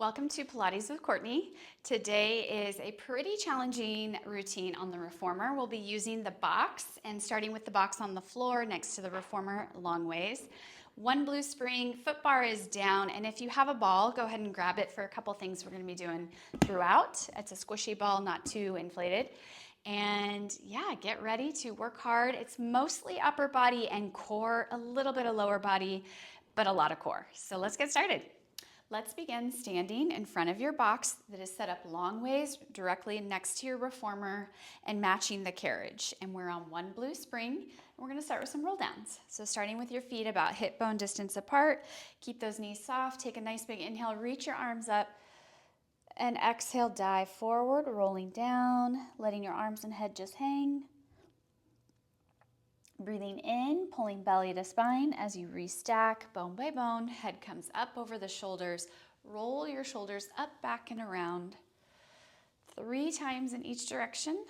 Welcome to Pilates with Courtney. Today is a pretty challenging routine on the reformer. We'll be using the box and starting with the box on the floor next to the reformer long ways. One blue spring, foot bar is down, and if you have a ball, go ahead and grab it for a couple things we're going to be doing throughout. It's a squishy ball, not too inflated. And yeah, get ready to work hard. It's mostly upper body and core, a little bit of lower body, but a lot of core. So let's get started. Let's begin standing in front of your box that is set up long ways directly next to your reformer and matching the carriage. And we're on one blue spring. We're going to start with some roll downs. So starting with your feet about hip bone distance apart, keep those knees soft, take a nice big inhale, reach your arms up, and exhale, dive forward, rolling down, letting your arms and head just hang. Breathing in, pulling belly to spine as you restack bone by bone. Head comes up over the shoulders. Roll your shoulders up, back, and around 3 times in each direction.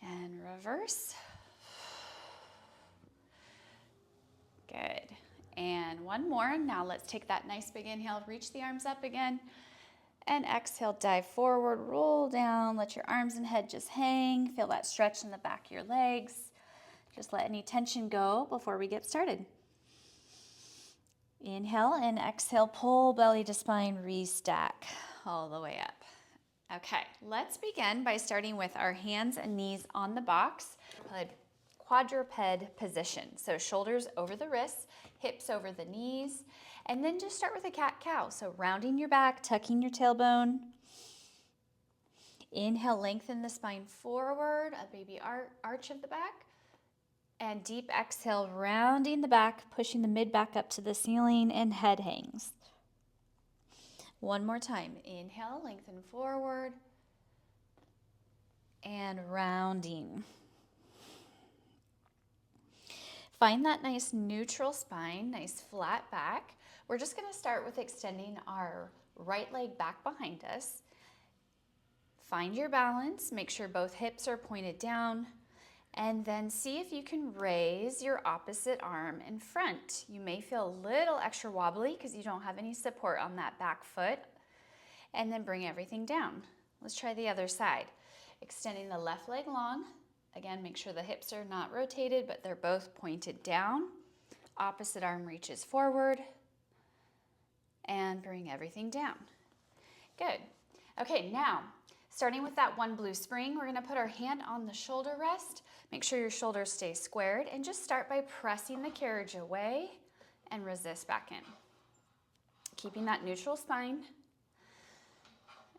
And reverse. Good. And one more. Now let's take that nice big inhale. Reach the arms up again. And exhale, dive forward, roll down. Let your arms and head just hang. Feel that stretch in the back of your legs. Just let any tension go before we get started. Inhale and exhale, pull belly to spine, restack all the way up. Okay, let's begin by starting with our hands and knees on the box, a quadruped position. So shoulders over the wrists, hips over the knees, and then just start with a cat-cow. So rounding your back, tucking your tailbone. Inhale, lengthen the spine forward, a baby arch of the back. And deep exhale, rounding the back, pushing the mid back up to the ceiling, and head hangs. One more time. Inhale, lengthen forward, and rounding. Find that nice neutral spine, nice flat back. We're just going to start with extending our right leg back behind us. Find your balance. Make sure both hips are pointed down. And then see if you can raise your opposite arm in front. You may feel a little extra wobbly because you don't have any support on that back foot. And then bring everything down. Let's try the other side. Extending the left leg long. Again, make sure the hips are not rotated, but they're both pointed down. Opposite arm reaches forward. And bring everything down. Good. Okay, now, starting with that one blue spring, we're going to put our hand on the shoulder rest. Make sure your shoulders stay squared and just start by pressing the carriage away and resist back in. Keeping that neutral spine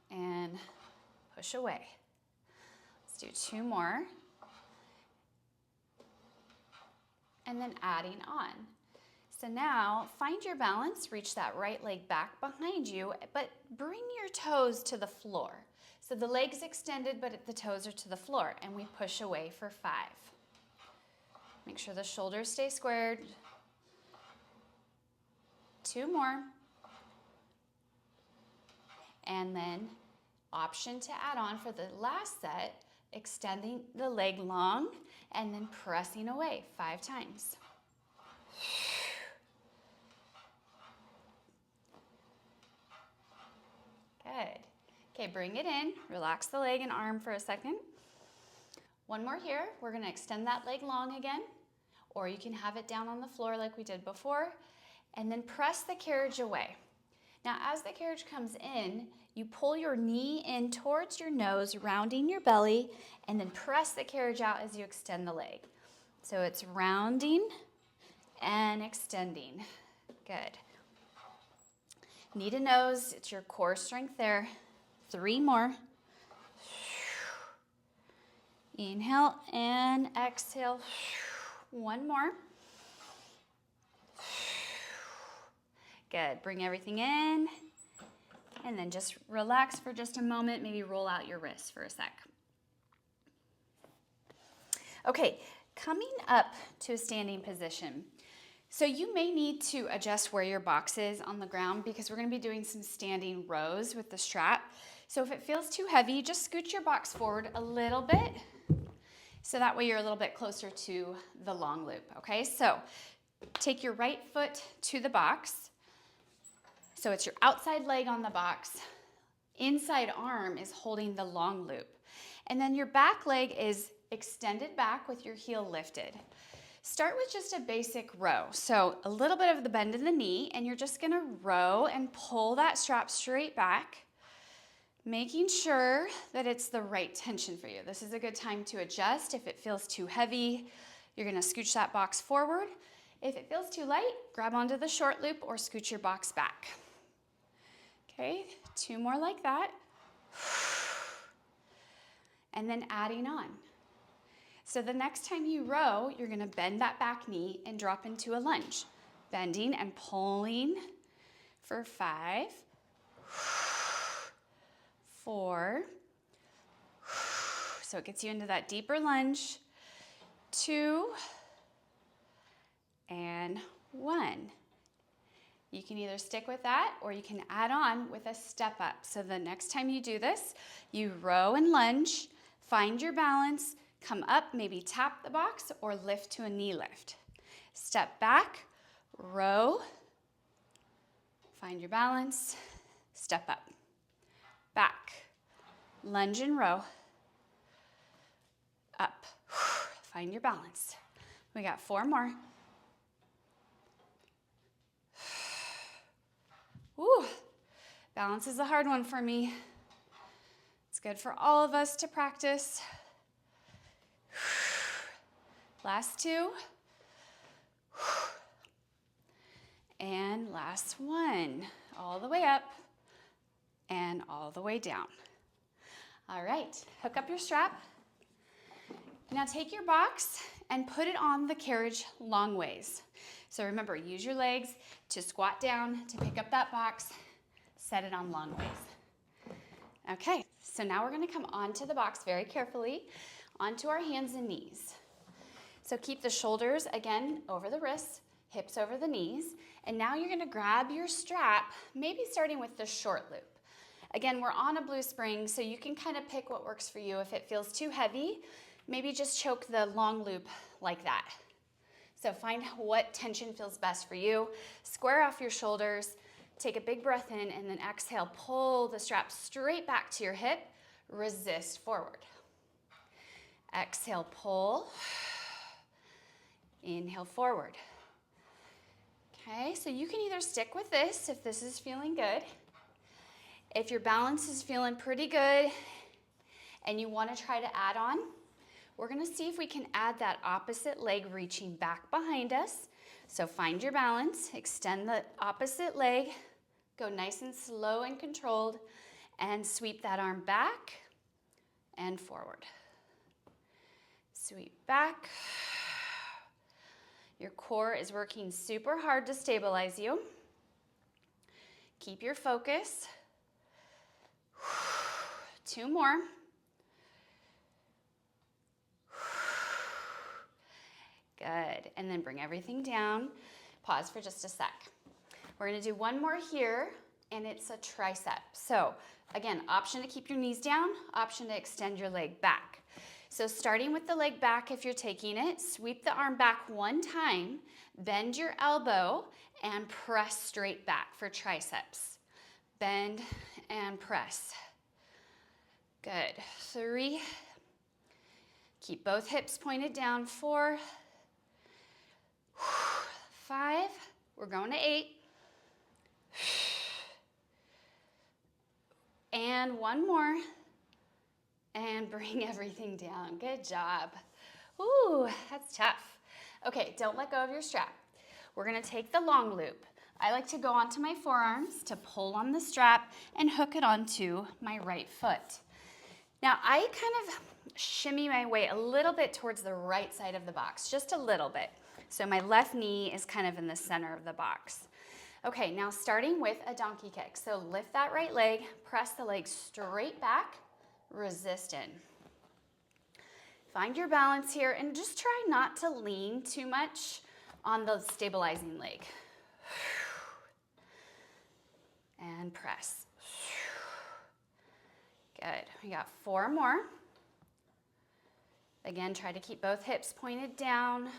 and push away. Let's do 2 more. And then adding on. So now find your balance, reach that right leg back behind you, but bring your toes to the floor. So the leg's extended, but the toes are to the floor, and we push away for 5. Make sure the shoulders stay squared. 2 more. And then option to add on for the last set, extending the leg long and then pressing away 5 times. Good. Okay, bring it in, relax the leg and arm for a second. One more here, we're gonna extend that leg long again, or you can have it down on the floor like we did before, and then press the carriage away. Now, as the carriage comes in, you pull your knee in towards your nose, rounding your belly, and then press the carriage out as you extend the leg. So it's rounding and extending. Good. Knee to nose, it's your core strength there. 3 more. Inhale and exhale. 1 more. Good. Bring everything in. And then just relax for just a moment. Maybe roll out your wrists for a sec. Okay, coming up to a standing position. So you may need to adjust where your box is on the ground because we're going to be doing some standing rows with the strap. So if it feels too heavy, just scoot your box forward a little bit so that way you're a little bit closer to the long loop, okay? So take your right foot to the box, So it's your outside leg on the box. Inside arm is holding the long loop. And then your back leg is extended back with your heel lifted. Start with just a basic row. So a little bit of the bend in the knee, and you're just gonna row and pull that strap straight back, making sure that it's the right tension for you. This is a good time to adjust. If it feels too heavy, you're gonna scooch that box forward. If it feels too light, grab onto the short loop or scooch your box back. Okay, 2 more like that. And then adding on. So the next time you row, you're gonna bend that back knee and drop into a lunge. Bending and pulling for 5, 4, so it gets you into that deeper lunge, 2, and 1. You can either stick with that or you can add on with a step up. So the next time you do this, you row and lunge, find your balance, come up, maybe tap the box or lift to a knee lift. Step back, row, find your balance, step up, back, lunge and row, up, find your balance. We got 4 more. Ooh, balance is a hard one for me. It's good for all of us to practice. Last 2. And last 1. All the way up and all the way down. All right, hook up your strap. Now take your box and put it on the carriage long ways. So remember, use your legs to squat down, to pick up that box, set it on long ways. Okay, so now we're gonna come onto the box very carefully, onto our hands and knees. So keep the shoulders, again, over the wrists, hips over the knees, and now you're gonna grab your strap, maybe starting with the short loop. Again, we're on a blue spring, so you can kind of pick what works for you. If it feels too heavy, maybe just choke the long loop like that. So find what tension feels best for you. Square off your shoulders, take a big breath in, and then exhale, pull the strap straight back to your hip, resist forward. Exhale, pull, inhale forward. Okay, so you can either stick with this if this is feeling good. If your balance is feeling pretty good and you want to try to add on, we're gonna see if we can add that opposite leg reaching back behind us. So find your balance, extend the opposite leg, go nice and slow and controlled, and sweep that arm back and forward. Sweep back. Your core is working super hard to stabilize you. Keep your focus. 2 more. Good, and then bring everything down. Pause for just a sec. We're gonna do 1 more here, and it's a tricep. So again, option to keep your knees down, option to extend your leg back. So starting with the leg back, if you're taking it, sweep the arm back 1 time, bend your elbow, and press straight back for triceps. Bend and press. Good, 3. Keep both hips pointed down, 4. 5, we're going to 8. And 1 more. And bring everything down. Good job. Ooh, that's tough. Okay, don't let go of your strap. We're gonna take the long loop. I like to go onto my forearms to pull on the strap and hook it onto my right foot. Now I kind of shimmy my way a little bit towards the right side of the box, just a little bit. So my left knee is kind of in the center of the box. Okay, now starting with a donkey kick. So lift that right leg, press the leg straight back, resist in. Find your balance here and just try not to lean too much on the stabilizing leg. And press. Good, we got 4 more. Again, try to keep both hips pointed down.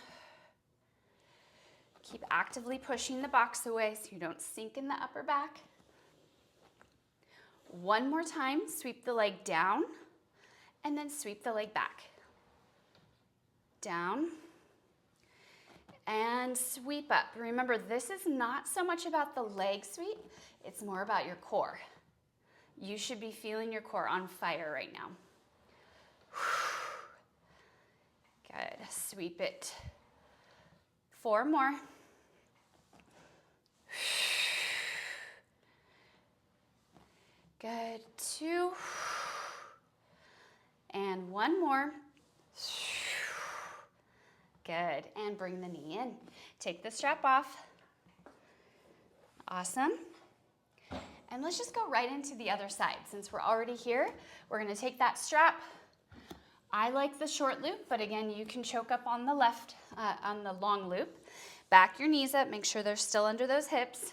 Keep actively pushing the box away so you don't sink in the upper back. One more time, sweep the leg down, and then sweep the leg back. Down, and sweep up. Remember, this is not so much about the leg sweep, it's more about your core. You should be feeling your core on fire right now. Good, sweep it. 4 more. Good, 2. And 1 more. Good, and bring the knee in. Take the strap off. Awesome. And let's just go right into the other side. Since we're already here, we're gonna take that strap. I like the short loop, but again, you can choke up on the left, on the long loop. Back your knees up, make sure they're still under those hips.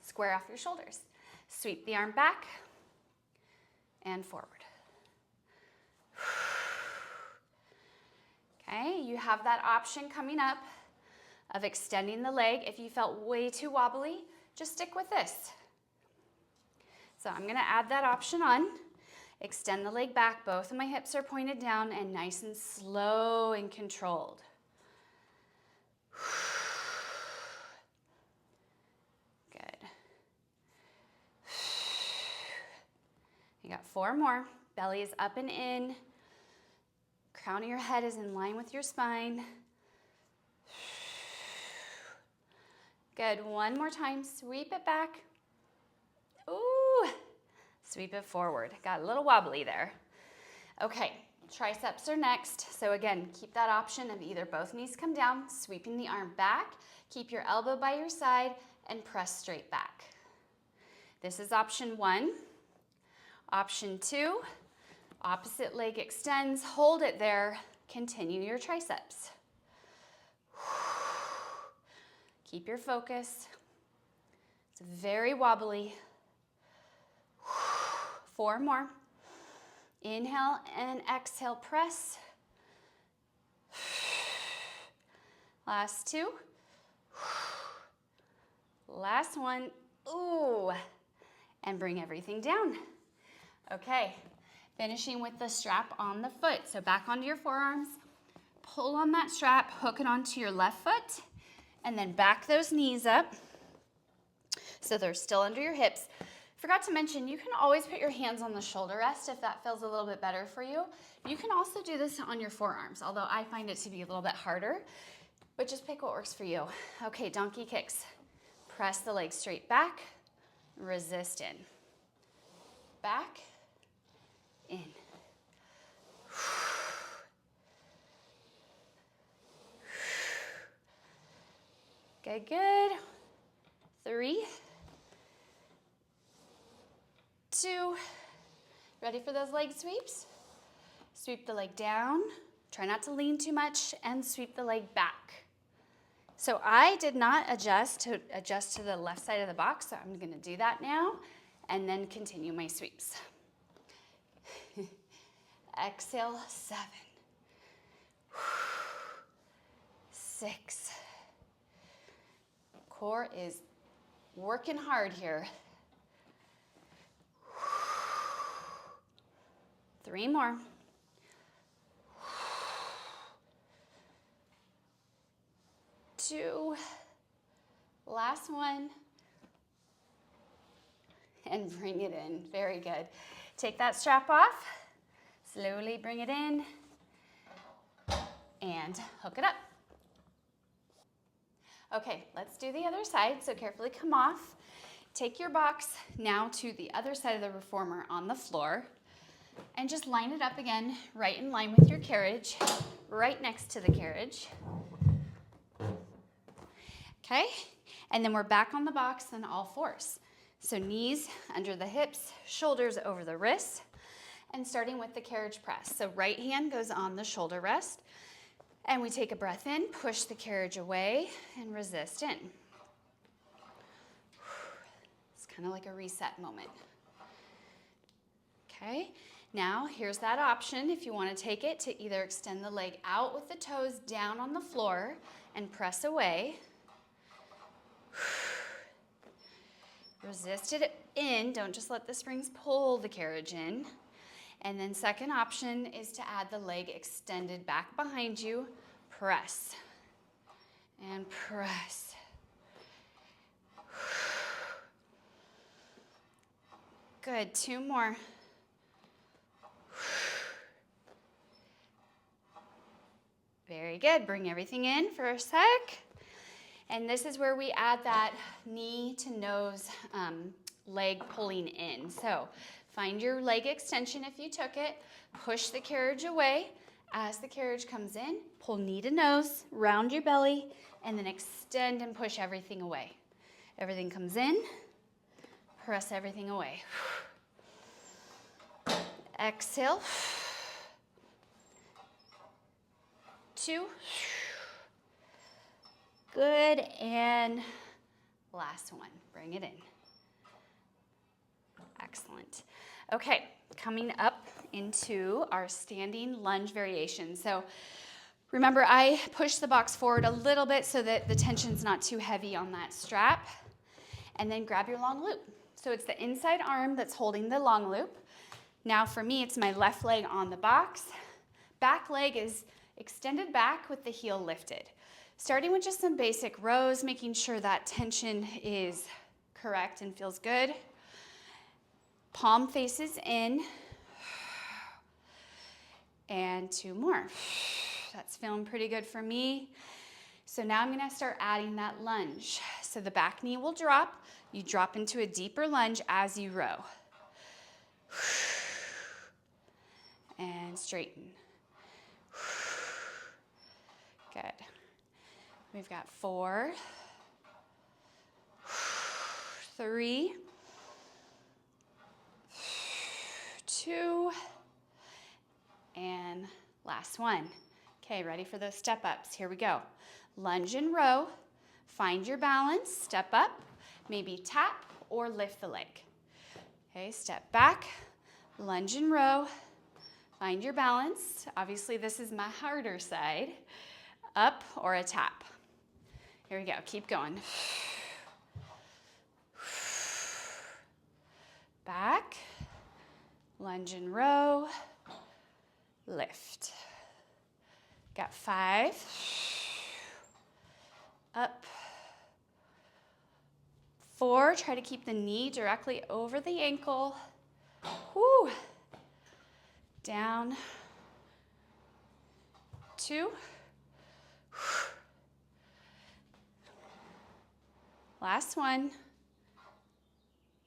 Square off your shoulders. Sweep the arm back and forward. Okay, you have that option coming up of extending the leg. If you felt way too wobbly, just stick with this. So I'm gonna add that option on. Extend the leg back, both of my hips are pointed down and nice and slow and controlled. Good. You got 4 more. Belly is up and in. Crown of your head is in line with your spine. Good, 1 more time, sweep it back. Ooh, sweep it forward. Got a little wobbly there. Okay, triceps are next. So again, keep that option of either both knees come down, sweeping the arm back, keep your elbow by your side, and press straight back. This is option 1. Option 2, opposite leg extends, hold it there, continue your triceps. Keep your focus. It's very wobbly. 4 more. Inhale and exhale, press. Last 2. Last 1. Ooh. And bring everything down. Okay. Finishing with the strap on the foot. So back onto your forearms. Pull on that strap, hook it onto your left foot, and then back those knees up so they're still under your hips. Forgot to mention, you can always put your hands on the shoulder rest if that feels a little bit better for you. You can also do this on your forearms, although I find it to be a little bit harder, but just pick what works for you. Okay, donkey kicks. Press the legs straight back, resist in. Back, in. Good, good. 3, 2, ready for those leg sweeps? Sweep the leg down, try not to lean too much, and sweep the leg back. So I did not adjust to the left side of the box, so I'm gonna do that now, and then continue my sweeps. Exhale, 7, 6. Core is working hard here. 3 more. 2. Last 1. And bring it in. Very good. Take that strap off. Slowly bring it in. And hook it up. Okay, let's do the other side. So carefully come off. Take your box now to the other side of the reformer on the floor. And just line it up again, right in line with your carriage, right next to the carriage. Okay, and then we're back on the box on all 4s. So knees under the hips, shoulders over the wrists, and starting with the carriage press. So right hand goes on the shoulder rest, and we take a breath in, push the carriage away, and resist in. It's kind of like a reset moment. Okay, now here's that option if you want to take it to either extend the leg out with the toes down on the floor and press away. Resist it in. Don't just let the springs pull the carriage in. And then second option is to add the leg extended back behind you. Press and press. Good, 2 more. Very good, bring everything in for a sec. And this is where we add that knee to nose leg pulling in. So find your leg extension if you took it, push the carriage away. As the carriage comes in, pull knee to nose, round your belly, and then extend and push everything away. Everything comes in, press everything away. Exhale. 2. Good, and last one. Bring it in. Excellent. Okay, coming up into our standing lunge variation. So remember, I push the box forward a little bit so that the tension's not too heavy on that strap. And then grab your long loop. So it's the inside arm that's holding the long loop. Now for me, it's my left leg on the box. Back leg is extended back with the heel lifted. Starting with just some basic rows, making sure that tension is correct and feels good. Palm faces in. And 2 more. That's feeling pretty good for me. So now I'm gonna start adding that lunge. So the back knee will drop. You drop into a deeper lunge as you row. And straighten. Good. We've got 4, 3, 2, and last one. Okay, ready for those step ups? Here we go. Lunge and row. Find your balance, step up, maybe tap or lift the leg. Okay, step back, lunge and row. Find your balance. Obviously, this is my harder side. Up or a tap. Here we go, keep going. Back, lunge and row, lift. Got 5. Up. 4, try to keep the knee directly over the ankle. Whoo. Down. 2. Last one.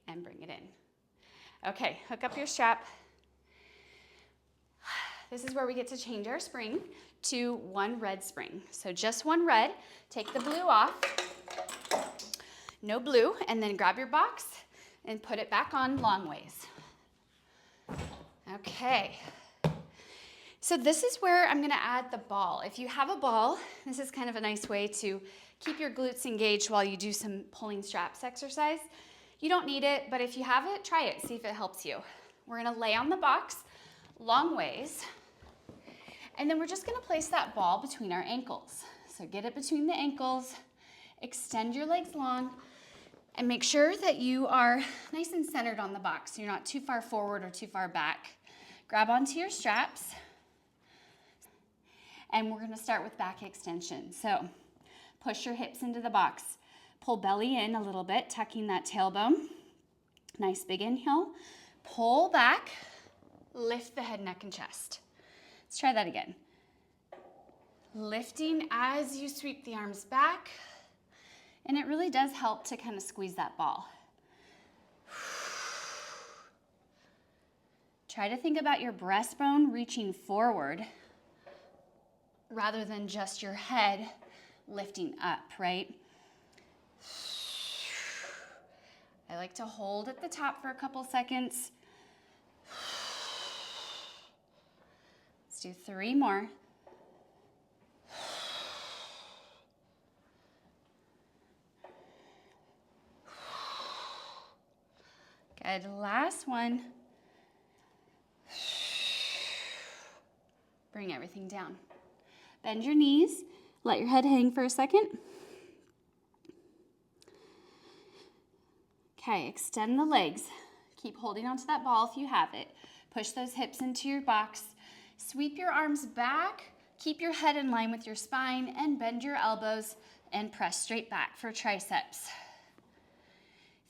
And bring it in. Okay, hook up your strap. This is where we get to change our spring to 1 red spring. So just 1 red. Take the blue off. No blue. And then grab your box and put it back on long ways. Okay. So this is where I'm gonna add the ball. If you have a ball, this is kind of a nice way to keep your glutes engaged while you do some pulling straps exercise. You don't need it, but if you have it, try it, see if it helps you. We're gonna lay on the box long ways, and then we're just gonna place that ball between our ankles. So get it between the ankles, extend your legs long, and make sure that you are nice and centered on the box. So you're not too far forward or too far back. Grab onto your straps, and we're gonna start with back extension. So push your hips into the box. Pull belly in a little bit, tucking that tailbone. Nice big inhale. Pull back, lift the head, neck, and chest. Let's try that again. Lifting as you sweep the arms back. And it really does help to kind of squeeze that ball. Try to think about your breastbone reaching forward rather than just your head lifting up, right? I like to hold at the top for a couple seconds. Let's do 3 more. Good, last one. Bring everything down. Bend your knees, let your head hang for a second. Okay, extend the legs. Keep holding onto that ball if you have it. Push those hips into your box. Sweep your arms back. Keep your head in line with your spine and bend your elbows and press straight back for triceps.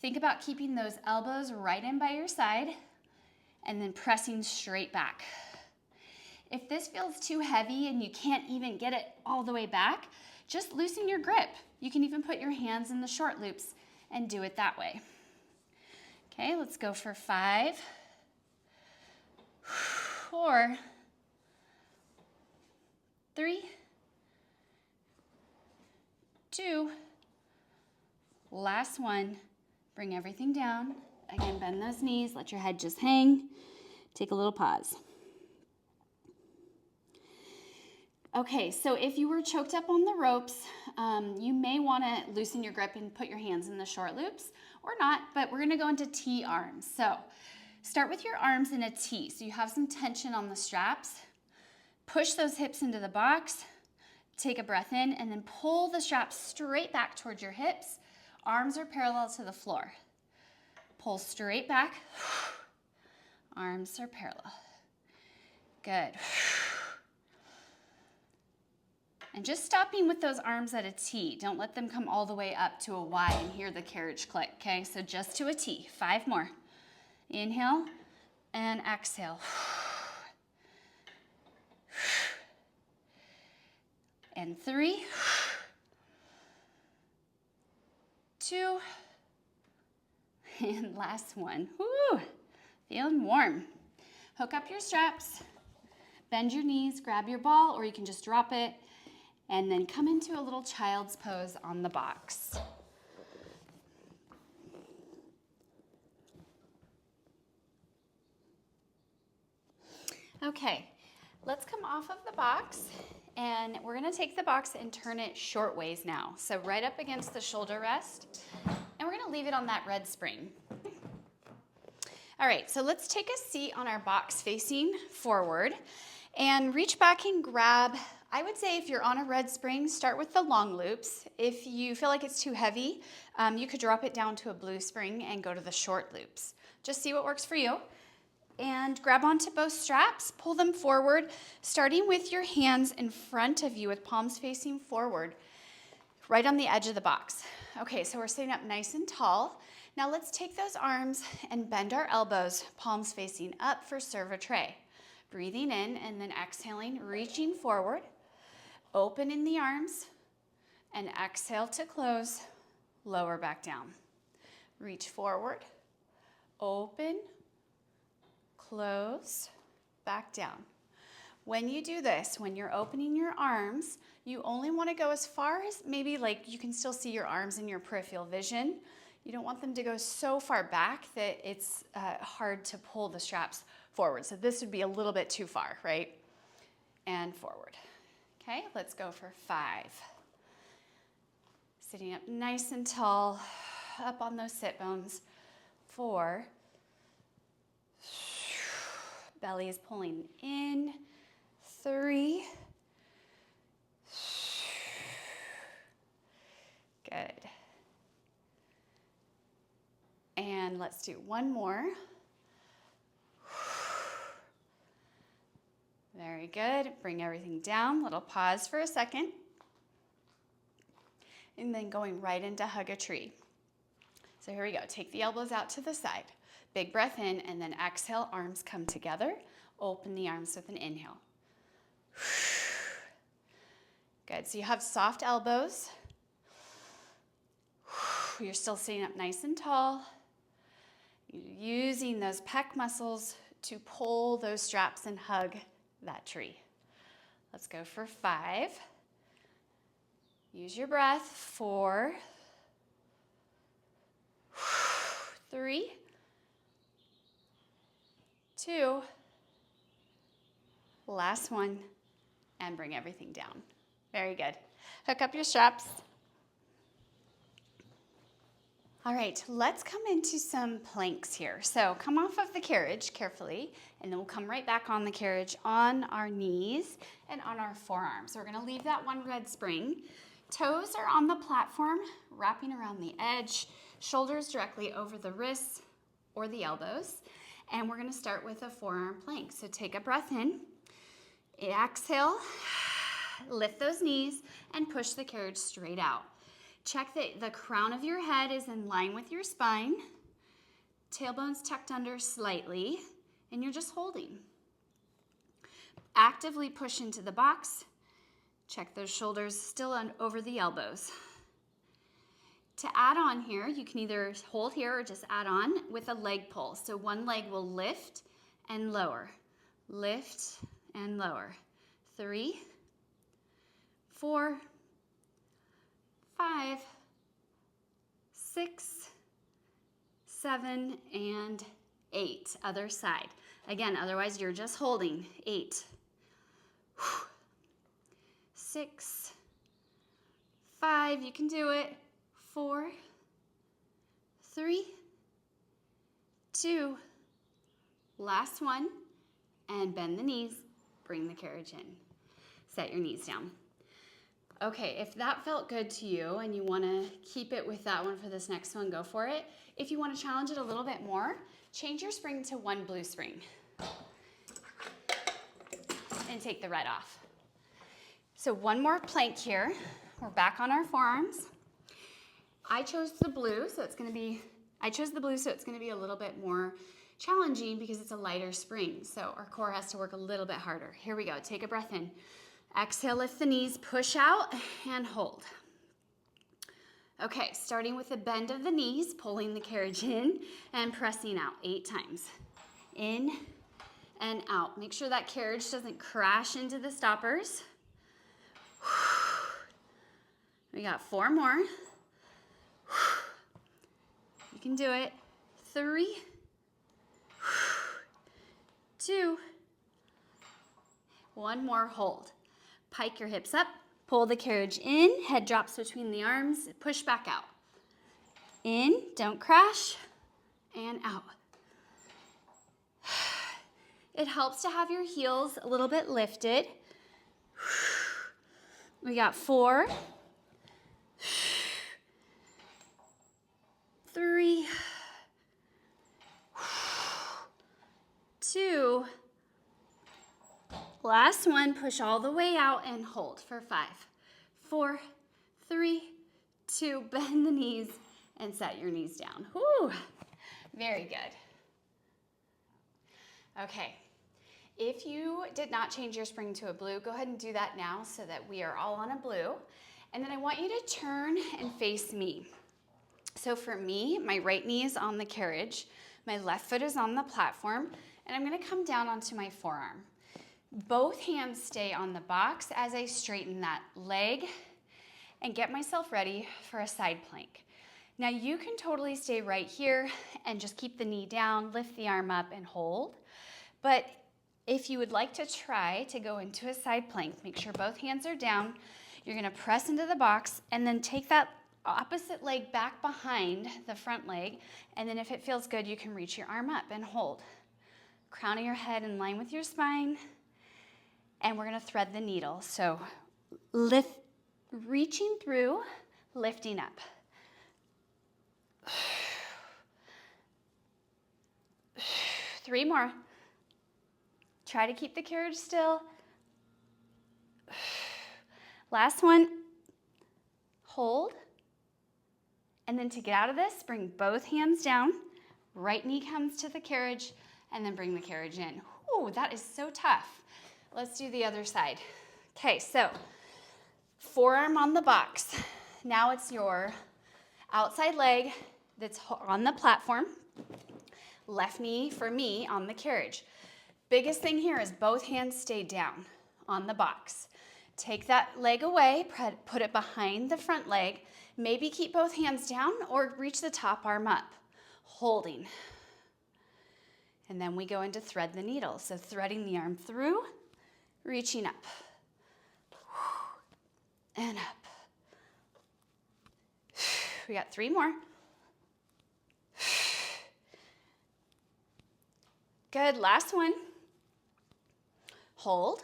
Think about keeping those elbows right in by your side and then pressing straight back. If this feels too heavy and you can't even get it all the way back, just loosen your grip. You can even put your hands in the short loops and do it that way. Okay, let's go for 5, 4, 3, 2, last one. Bring everything down. Again, bend those knees, let your head just hang. Take a little pause. Okay, so if you were choked up on the ropes, you may want to loosen your grip and put your hands in the short loops, or not, but we're going to go into T arms. So start with your arms in a T, so you have some tension on the straps. Push those hips into the box, take a breath in, and then pull the straps straight back towards your hips. Arms are parallel to the floor. Pull straight back. Arms are parallel. Good. And just stopping with those arms at a T. Don't let them come all the way up to a Y and hear the carriage click, okay? So just to a T. 5 more. Inhale and exhale. And 3, 2, and last one. Woo! Feeling warm. Hook up your straps, bend your knees, grab your ball, or you can just drop it, and then come into a little child's pose on the box. Okay, let's come off of the box, and we're gonna take the box and turn it short ways now. So right up against the shoulder rest, and we're gonna leave it on that red spring. All right, so let's take a seat on our box facing forward and reach back and grab. I would say if you're on a red spring, start with the long loops. If you feel like it's too heavy, you could drop it down to a blue spring and go to the short loops. Just see what works for you. And grab onto both straps, pull them forward, starting with your hands in front of you with palms facing forward, right on the edge of the box. Okay, so we're sitting up nice and tall. Now let's take those arms and bend our elbows, palms facing up for serve a tray. Breathing in and then exhaling, reaching forward, opening the arms, and exhale to close, lower back down. Reach forward, open, close, back down. When you do this, when you're opening your arms, you only want to go as far as maybe like you can still see your arms in your peripheral vision. You don't want them to go so far back that it's hard to pull the straps forward. So this would be a little bit too far, right? And forward. Okay, let's go for 5. Sitting up nice and tall, up on those sit bones. 4. Belly is pulling in. 3. Good. And let's do one more. Very good. Bring everything down. Little pause for a second. And then going right into hug a tree. So here we go. Take the elbows out to the side. Big breath in, and then exhale, arms come together. Open the arms with an inhale. Good, so you have soft elbows. You're still sitting up nice and tall. You're using those pec muscles to pull those straps and hug that tree. Let's go for 5. Use your breath. 4, 3, 2, last one, and bring everything down. Very good. Hook up your straps. All right, let's come into some planks here. So come off of the carriage carefully, and then we'll come right back on the carriage on our knees and on our forearms. So we're gonna leave that one red spring. Toes are on the platform, wrapping around the edge. Shoulders directly over the wrists or the elbows. And we're gonna start with a forearm plank. So take a breath in, exhale, lift those knees, and push the carriage straight out. Check that the crown of your head is in line with your spine, tailbone's tucked under slightly, and you're just holding. Actively push into the box. Check those shoulders still over the elbows. To add on here, you can either hold here or just add on with a leg pull. So one leg will lift and lower. Lift and lower. 3, 4, 5, 6, 7, and 8. Other side. Again, otherwise you're just holding. 8, 6, 5, you can do it. 4, 3, 2, last one, and bend the knees, bring the carriage in. Set your knees down. Okay, if that felt good to you and you wanna keep it with that one for this next one, go for it. If you wanna challenge it a little bit more, change your spring to one blue spring and take the red off. So one more plank here. We're back on our forearms. I chose the blue, so it's gonna be a little bit more challenging because it's a lighter spring. So our core has to work a little bit harder. Here we go, take a breath in. Exhale, lift the knees, push out and hold. Okay, starting with a bend of the knees, pulling the carriage in and pressing out 8 times. In and out. Make sure that carriage doesn't crash into the stoppers. We got 4 more. You can do it. 3, 2, 1 more, hold. Pike your hips up, pull the carriage in, head drops between the arms, push back out. In, don't crash, and out. It helps to have your heels a little bit lifted. We got 4, 3, 2, last one, push all the way out and hold for 5, 4, 3, 2, bend the knees and set your knees down. Whew, very good. Okay, if you did not change your spring to a blue, go ahead and do that now so that we are all on a blue. And then I want you to turn and face me. So for me, my right knee is on the carriage, my left foot is on the platform, and I'm gonna come down onto my forearm. Both hands stay on the box as I straighten that leg and get myself ready for a side plank. Now you can totally stay right here and just keep the knee down, lift the arm up and hold. But if you would like to try to go into a side plank, make sure both hands are down. You're gonna press into the box and then take that opposite leg back behind the front leg, and then if it feels good, you can reach your arm up and hold. Crown of your head in line with your spine, and we're gonna thread the needle. So lift, reaching through, lifting up. 3 more. Try to keep the carriage still. Last one. Hold. And then to get out of this, bring both hands down. Right knee comes to the carriage, and then bring the carriage in. Ooh, that is so tough. Let's do the other side. Okay, so forearm on the box. Now it's your outside leg that's on the platform. Left knee, for me, on the carriage. Biggest thing here is both hands stay down on the box. Take that leg away, put it behind the front leg. Maybe keep both hands down or reach the top arm up, holding. And then we go into thread the needle. So threading the arm through, reaching up, and up. We got 3 more. Good, last one. Hold.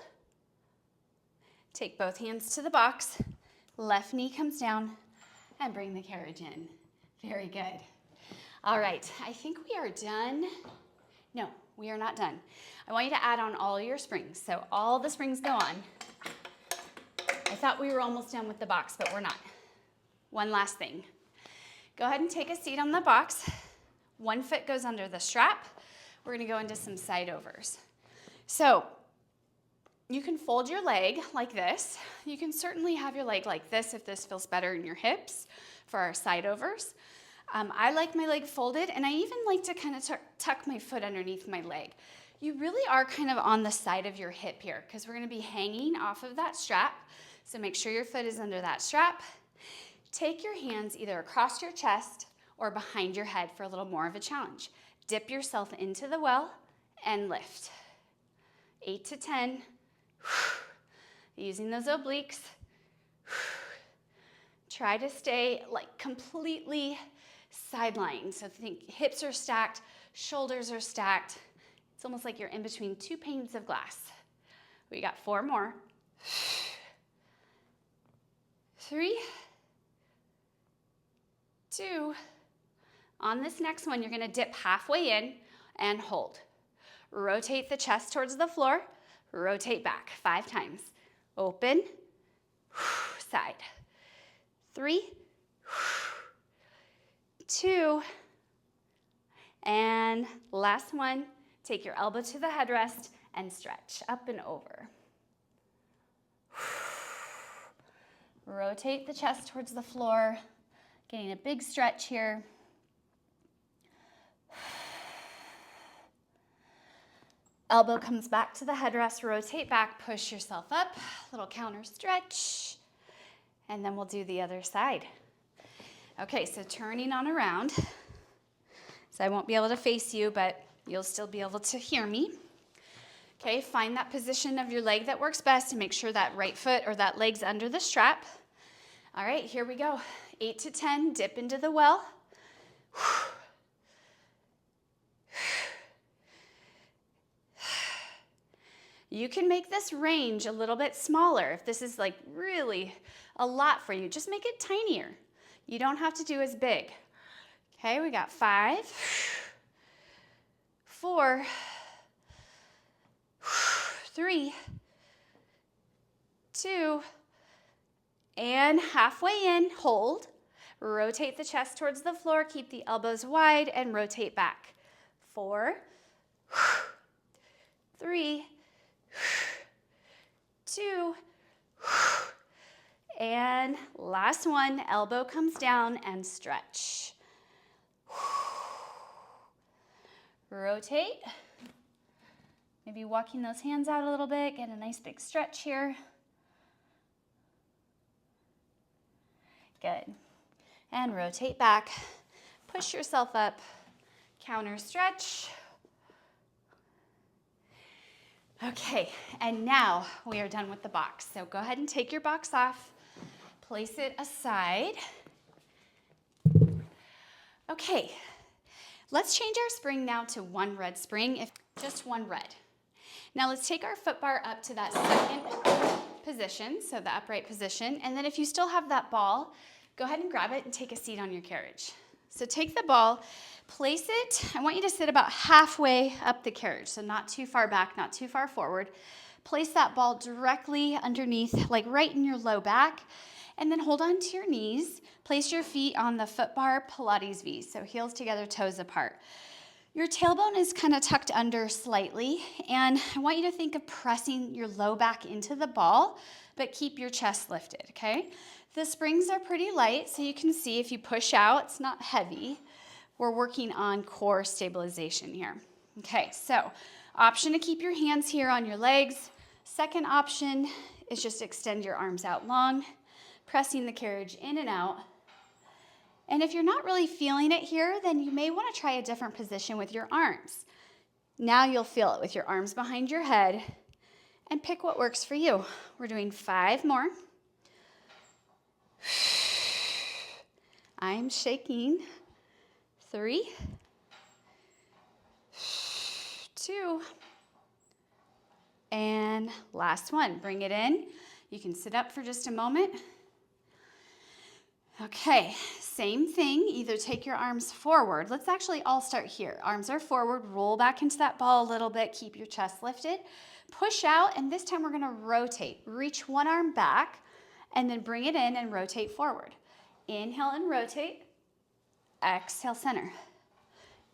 Take both hands to the box. Left knee comes down and bring the carriage in. Very good. All right, I think we are done. No, we are not done. I want you to add on all your springs. So all the springs go on. I thought we were almost done with the box, but we're not. One last thing. Go ahead and take a seat on the box. One foot goes under the strap. We're gonna go into some side overs. So you can fold your leg like this. You can certainly have your leg like this if this feels better in your hips for our side overs. I like my leg folded, and I even like to kind of tuck my foot underneath my leg. You really are kind of on the side of your hip here because we're gonna be hanging off of that strap. So make sure your foot is under that strap. Take your hands either across your chest or behind your head for a little more of a challenge. Dip yourself into the well and lift. 8 to 10. Using those obliques. Try to stay like completely sidelined. So think hips are stacked, shoulders are stacked. It's almost like you're in between two panes of glass. We got 4 more. 3, 2. On this next one, you're gonna dip halfway in and hold. Rotate the chest towards the floor, rotate back 5 times. Open, side. 3, 2, and last one. Take your elbow to the headrest and stretch up and over. Rotate the chest towards the floor, getting a big stretch here. Elbow comes back to the headrest, rotate back, push yourself up, little counter stretch, and then we'll do the other side. Okay, so turning on around. So I won't be able to face you, but you'll still be able to hear me. Okay, find that position of your leg that works best and make sure that right foot or that leg's under the strap. All right, here we go. 8 to 10, dip into the well. You can make this range a little bit smaller. If this is like really a lot for you, just make it tinier. You don't have to do as big. Okay, we got 5, 4, 3, 2, and halfway in, hold. Rotate the chest towards the floor, keep the elbows wide, and rotate back. 4, 3, 2, and last one, elbow comes down and stretch. Rotate. Maybe walking those hands out a little bit, get a nice big stretch here. Good. And rotate back. Push yourself up. Counter stretch. Okay, and now we are done with the box. So go ahead and take your box off. Place it aside. Okay, let's change our spring now to 1 red spring, just 1 red. Now let's take our foot bar up to that second position, so the upright position, and then if you still have that ball, go ahead and grab it and take a seat on your carriage. So take the ball, place it, I want you to sit about halfway up the carriage, so not too far back, not too far forward. Place that ball directly underneath, like right in your low back, and then hold on to your knees. Place your feet on the foot bar Pilates V, so heels together, toes apart. Your tailbone is kind of tucked under slightly, and I want you to think of pressing your low back into the ball, but keep your chest lifted, okay? The springs are pretty light, so you can see if you push out, it's not heavy. We're working on core stabilization here. Okay, so option to keep your hands here on your legs. Second option is just extend your arms out long, pressing the carriage in and out. And if you're not really feeling it here, then you may want to try a different position with your arms. Now you'll feel it with your arms behind your head and pick what works for you. We're doing 5 more. I'm shaking. 3, 2, and last one. Bring it in. You can sit up for just a moment. Okay, Same thing, either take your arms forward. Let's actually all start here. Arms are forward, roll back into that ball a little bit, keep your chest lifted. Push out, and this time we're gonna rotate. Reach one arm back, and then bring it in and rotate forward. Inhale and rotate. Exhale, center.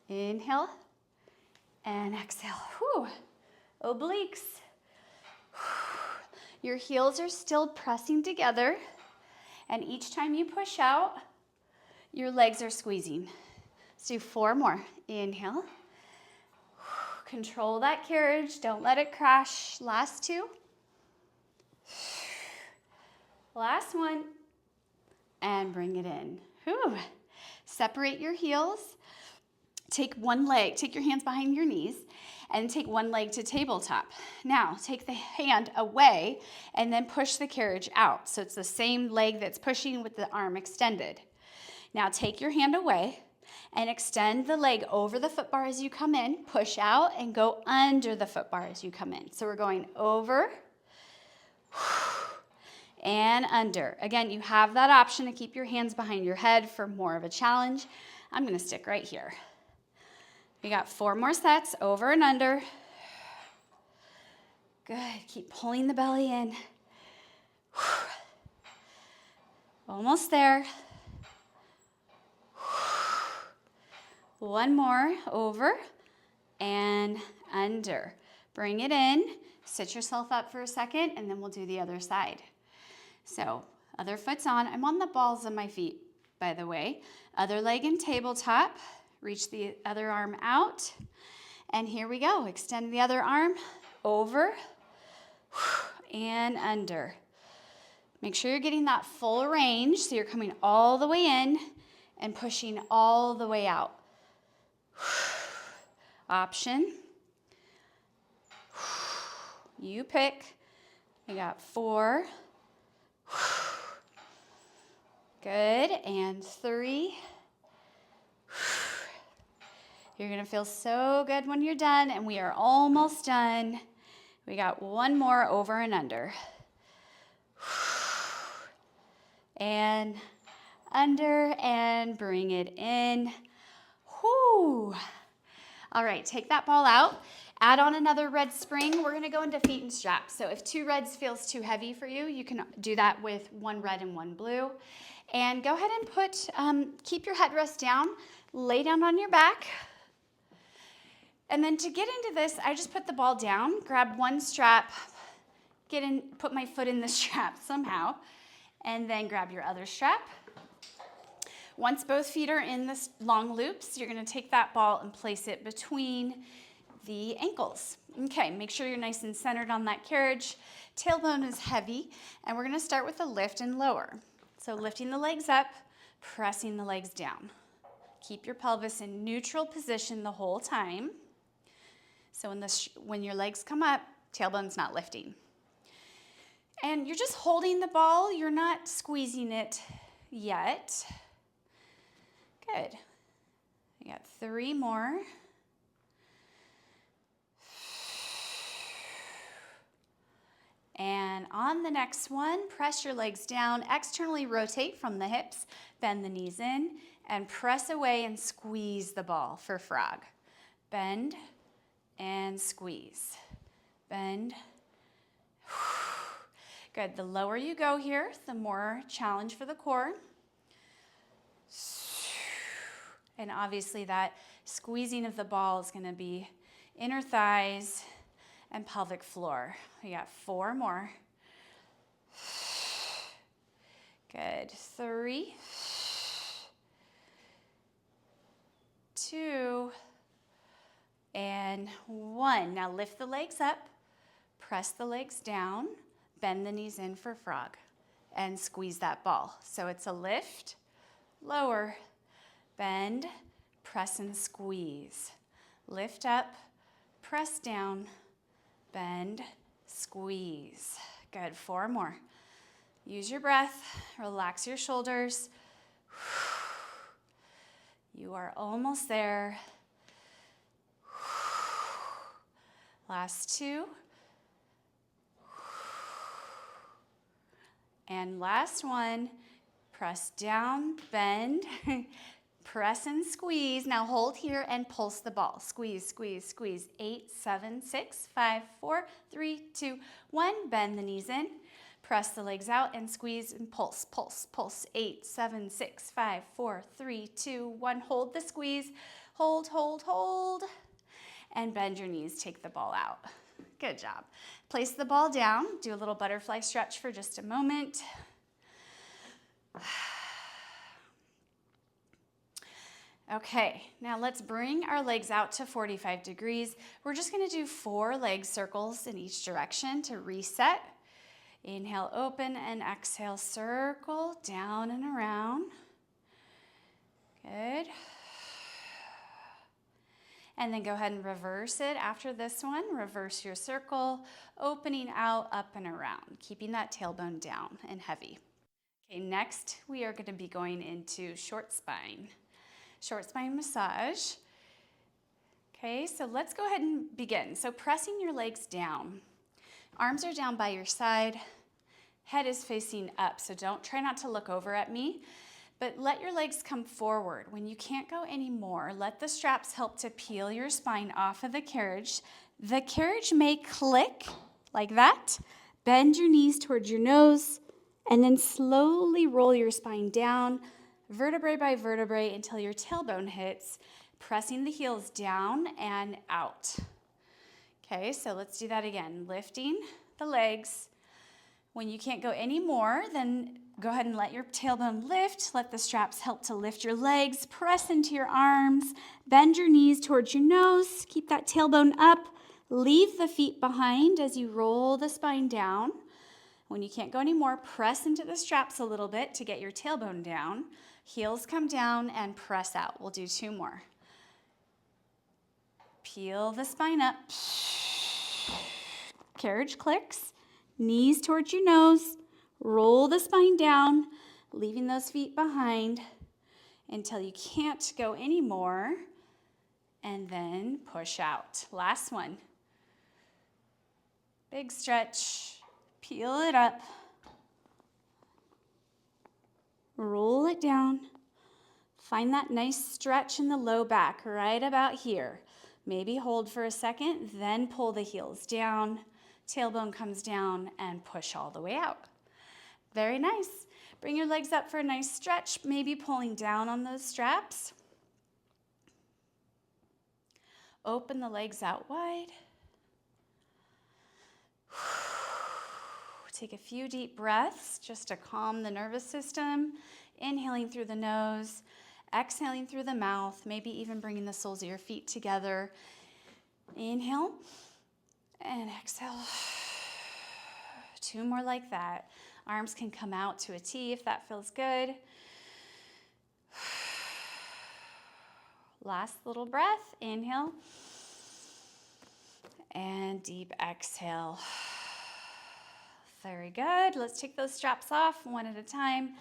Inhale and exhale. Whew. Obliques. Your heels are still pressing together, and each time you push out, your legs are squeezing. Let's do 4 more. Inhale. Control that carriage. Don't let it crash. Last 2. Last 1. And bring it in. Whew. Separate your heels. Take one leg. Take your hands behind your knees and take one leg to tabletop. Now, take the hand away and then push the carriage out. So it's the same leg that's pushing with the arm extended. Now, take your hand away and extend the leg over the foot bar as you come in. Push out and go under the foot bar as you come in. So we're going over and under. Again, you have that option to keep your hands behind your head for more of a challenge. I'm going to stick right here. We got 4 more sets, over and under. Good, keep pulling the belly in. Almost there. 1 more, over and under. Bring it in, sit yourself up for a second, and then we'll do the other side. So, other foot's on. I'm on the balls of my feet, by the way. Other leg in tabletop. Reach the other arm out. And here we go. Extend the other arm over and under. Make sure you're getting that full range so you're coming all the way in and pushing all the way out. Option. You pick. I got 4. Good. And 3. You're going to feel so good when you're done, and we are almost done. We got 1 more, over and under. And under, and bring it in. Whoo. All right, take that ball out. Add on another red spring. We're going to go into feet and straps. So if 2 reds feels too heavy for you, you can do that with 1 red and 1 blue. And go ahead and keep your headrest down. Lay down on your back. And then to get into this, I just put the ball down, grab 1 strap, put my foot in the strap somehow, and then grab your other strap. Once both feet are in the long loops, you're going to take that ball and place it between the ankles. Okay, make sure you're nice and centered on that carriage. Tailbone is heavy, and we're going to start with a lift and lower. So lifting the legs up, pressing the legs down. Keep your pelvis in neutral position the whole time. So when your legs come up, tailbone's not lifting. And you're just holding the ball. You're not squeezing it yet. Good. I got 3 more. And on the next one, press your legs down, externally rotate from the hips, bend the knees in, and press away and squeeze the ball for frog. Bend and squeeze. Bend. Good. The lower you go here, the more challenge for the core. And obviously that squeezing of the ball is going to be inner thighs and pelvic floor. We got 4 more. Good. 3, 2, and 1. Now lift the legs up, press the legs down, bend the knees in for frog, and squeeze that ball. So it's a lift, lower, bend, press and squeeze. Lift up, press down, bend, squeeze. Good. 4 more. Use your breath, relax your shoulders. You are almost there. Last 2. And last 1. Press down, bend, press and squeeze. Now hold here and pulse the ball. Squeeze, squeeze, squeeze. 8, 7, 6, 5, 4, 3, 2, 1. Bend the knees in. Press the legs out and squeeze and pulse, pulse, pulse. 8, 7, 6, 5, 4, 3, 2, 1. Hold the squeeze. Hold, hold, hold. And bend your knees. Take the ball out. Good job. Place the ball down. Do a little butterfly stretch for just a moment. Okay, now let's bring our legs out to 45 degrees. We're just going to do 4 leg circles in each direction to reset. Inhale, open, and exhale, circle, down and around. Good. And then go ahead and reverse it after this one. Reverse your circle, opening out, up and around, keeping that tailbone down and heavy. Okay, next we are going to be going into short spine massage. Okay, so let's go ahead and begin. So pressing your legs down. Arms are down by your side. Head is facing up, so try not to look over at me, but let your legs come forward. When you can't go anymore, let the straps help to peel your spine off of the carriage. The carriage may click like that. Bend your knees towards your nose, and then slowly roll your spine down, vertebrae by vertebrae, until your tailbone hits, pressing the heels down and out. Okay, so let's do that again. Lifting the legs. When you can't go any more, then go ahead and let your tailbone lift. Let the straps help to lift your legs. Press into your arms. Bend your knees towards your nose. Keep that tailbone up. Leave the feet behind as you roll the spine down. When you can't go anymore, press into the straps a little bit to get your tailbone down. Heels come down and press out. We'll do 2 more. Peel the spine up. Carriage clicks. Knees towards your nose. Roll the spine down, leaving those feet behind until you can't go anymore. And then push out. Last one. Big stretch. Peel it up. Roll it down. Find that nice stretch in the low back right about here. Maybe hold for a second, then pull the heels down. Tailbone comes down and push all the way out. Very nice. Bring your legs up for a nice stretch, maybe pulling down on those straps. Open the legs out wide. Take a few deep breaths just to calm the nervous system. Inhaling through the nose, exhaling through the mouth, maybe even bringing the soles of your feet together. Inhale and exhale. 2 more like that. Arms can come out to a T if that feels good. Last little breath. Inhale and deep exhale. Very good. Let's take those straps off one at a time.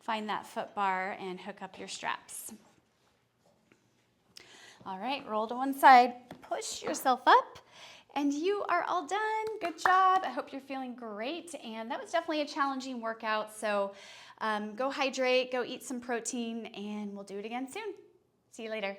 Find that foot bar and hook up your straps. All right, roll to one side. Push yourself up. And you are all done. Good job. I hope you're feeling great. And that was definitely a challenging workout. So go hydrate, go eat some protein, and we'll do it again soon. See you later.